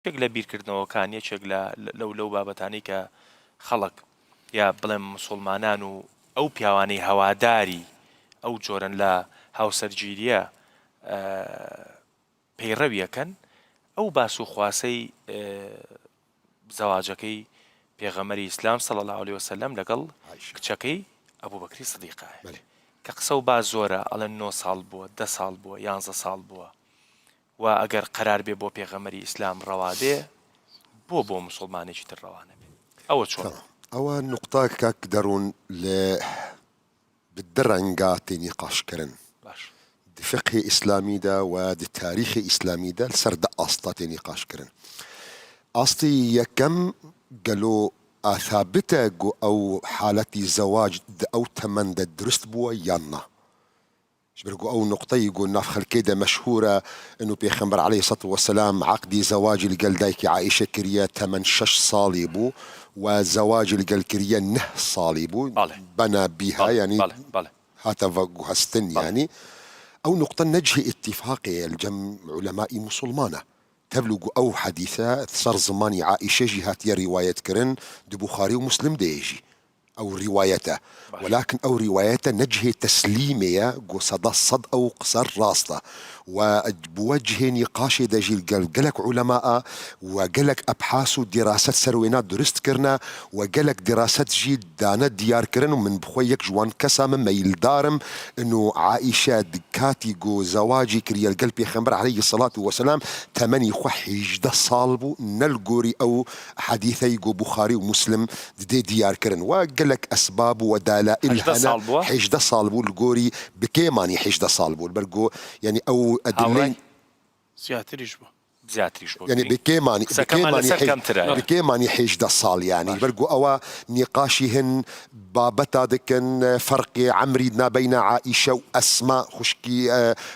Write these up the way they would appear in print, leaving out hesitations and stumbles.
یەک لە بیرکردنەوەکان یەکێک لەو بابەتانی کە خەڵک یا بڵێم موسڵمانان و ئەو پیاوانەی هەواداری ئەو جۆرن لە هاوسەرگیریە پەیڕەویەکەن ئەو باس و خواسەی زەواجەکەی پێغەمبەری ئیسلام صلی الله علیه وسلم لەگەڵ کچەکەی ئەبوو بەکری سیدیقایە کە قسە و باس زۆرە ئەڵێن 9 ساڵ بووە 10 ساڵ بووە 11 ساڵ بووە و ئەگەر قەرار بێ بۆ پێغەمبەری ئیسلام ڕەوا بێ بۆ موسڵمانێکی تر ڕەوانە بێ ئەوە چۆن ئەوە نوقتاکە دەڕون لە بدرەنگا تێنیقاشکردن فقه ئیسلامیدا و تاریخی ئیسلامیدا لەسەر دە ئاستا تێنیقاشکردن ئاستی یەکەم گەلۆ ئاثابتە گۆ ئەو حالەتی زەواج ئەو تەمەندە درست بووە یاننا برگو أو نقطة يقول ناف خلكيدا مشهورة إنه بيخمر عليه الصلاة والسلام عقدي زواج القل دايكي عائشة كريا 8 صالي بو وزواج القل كريا 9 صالي بو بنى بها يعني هاتفا هستن يعني أو نقطة نجه اتفاقية الجم علماء مسلمانة تبلغ أو حديثة صار زماني عائشة جهات يا رواية كرن دي بخاري ومسلم ديجي أو روايته ولكن أو روايته نجه تسليمية صدى صد أو قصر راسته وبوجه نقاش دجيل قالك علماء وقالك أبحاث ودراسات سروينات درست كرنا وقالك دراسات جيد دانا ديار كرن ومن بخويك جوان كسام ميل دارم إنه عائشة دكاتي جو زواجي كريا القلب يخمر عليه الصلاة والسلام 8 حجدة صالبو نلقوري أو حديثي جو بخاري ومسلم دي ديار كرن وقالك أسباب ودلائل حجدة صالبو القوري بكيماني حجدة صالبو البرقو يعني أو أدلين زياتريش بو يعني بكيماني حجدة صال يعني برقو أوا نقاشهن بابتا دكن فرق عمريدنا بين عائشة وأسماء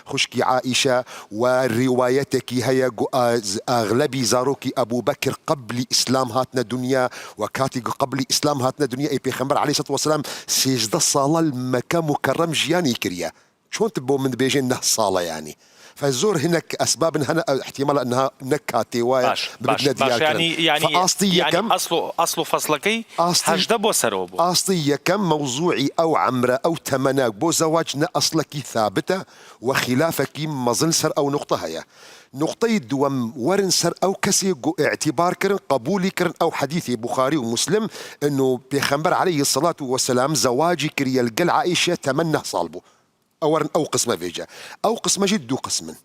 خشكي عائشة وروايتك هي أغلبي زاروكي أبو بكر قبل إسلام هاتنا دنيا وكاتي قبل إسلام هاتنا دنيا إي بيخمبر عليه الصلاة والسلام سجدة صالة المكان مكرم جياني كريا شون تبو من بيجين نه صالة يعني فالزور هناك أسباب هنا احتمال أنها نكاتي باش يعني فأصلي كم أصل فصلكي هجدة بو سروبو أصلي كم موضوعي أو عمرة أو تمناك بو زواجنا أصلك ثابتة وخلافك مظل سر أو نقطة هي نقطة دوم ورن سر أو كسي اعتبار كرن قبولي كرن أو حديثي بخاري ومسلم إنه بيخمبر عليه الصلاة والسلام زواجي كريا القل عائشة 8 صالبو أو قسمة فيجا أو قسمة جدو قسم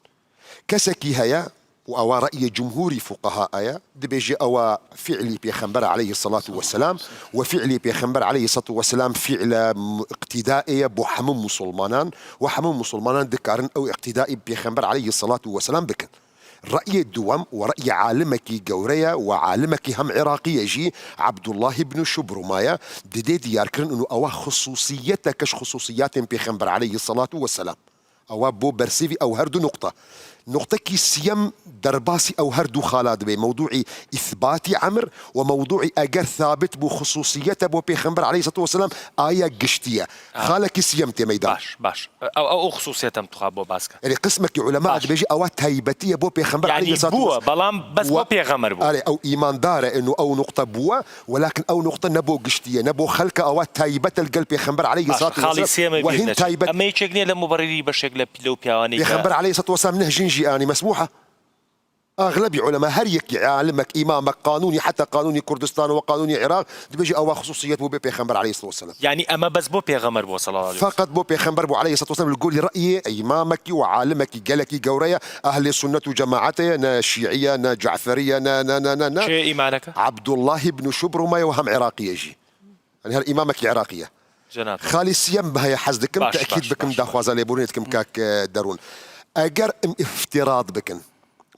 كسكي هيا وأو رأي جمهوري فقهاء دبيجي أو فعلي بيخنبر عليه الصلاة والسلام وفعلي بيخنبر عليه الصلاة والسلام فعل اقتدائي بحمم مسلمانان وحمم مسلمانان ذكرن أو اقتدائي بيخنبر عليه الصلاة والسلام بكن رأي الدوام ورأي عالمك جوريا وعالمك هم عراقية جي عبد الله بن شبرمايا دي ديار كرن انه اوا خصوصيتكش خصوصيات بيخنبر عليه الصلاة والسلام اوا بو برسيفي او هردو نقطة كي سيم درباسي أو هردو خالد بي موضوعي إثباتي عمر وموضوعي أجر ثابت بو خصوصيته بو بيخنبر عليه الصلاة والسلام آية قشتية خالك سيمتي ميدان باش أو خصوصيته متخابو باسكا يعني قسمك علماء بيجي أو تايبتية بو بيخنبر يعني عليه الصلاة والسلام بلام بس بو بيغمر بو أو إيمان داره إنه أو نقطة بوا ولكن أو نقطة نبو قشتية نبو خلك أو تايبة القلب بيخنبر عليه الصلاة والسلام وهن تايبة أما يشجني لمبرري بشكل لو بيواني بيخنبر عليه الصلاة والسلام نهجنجي آني مسموحة أغلب علماء هريك عالمك إمامك قانوني حتى قانوني كردستان وقانوني العراق بيجي أو خصوصيات بو بيغمبر عليه الصلاة والسلام يعني أما بس بو بيغمبر بو صلى الله عليه وسلم فقط بو بيغمبر بو عليه الصلاة والسلام يقول رأيي إمامك وعالمك قالك جورية أهل السنة وجماعته نا شيعية نا جعفرية نا شيء إيمانك عبد الله بن شبرمة وهم عراقي يجي يعني هالإمامك عراقية جناب خالي سيم بها حزدكم تأكيد بكم داخوازا ليبوريتكم كاك دارون أجر افتراض بكن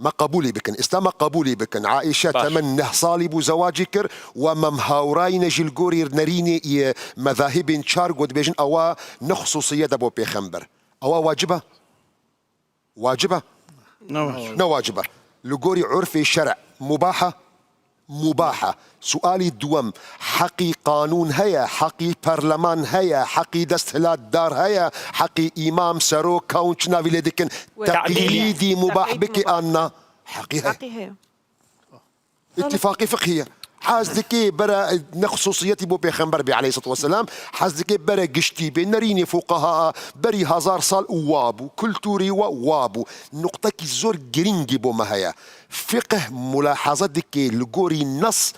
ما قبولي بكن استما قبولي بكن عائشة 8 صالي بو زواجكر وممهاوراي نجي الجوري نريني مذاهب شار قد بيجن أوا نخصوصية دبو بيخمبر أوا واجبة واجبة لجوري عرفي شرع مباحة سؤالي الدوام حقي قانون هيا حقي برلمان هيا حقي دستهلات دار هيا حقي إمام سرو كونشنا فيليدكن تقليدي مباح بك أنا حقي هيا اتفاقي فقهية حازدكي برا نخصوصيتي بو بيخنبر بي عليه الصلاة والسلام حازدكي برا قشتي بي نريني فقهاء بري هزار صال وابو كلتوري وابو نقطة كي زور جرينجي بو مهيا فقه ملاحظة دكي لقوري نص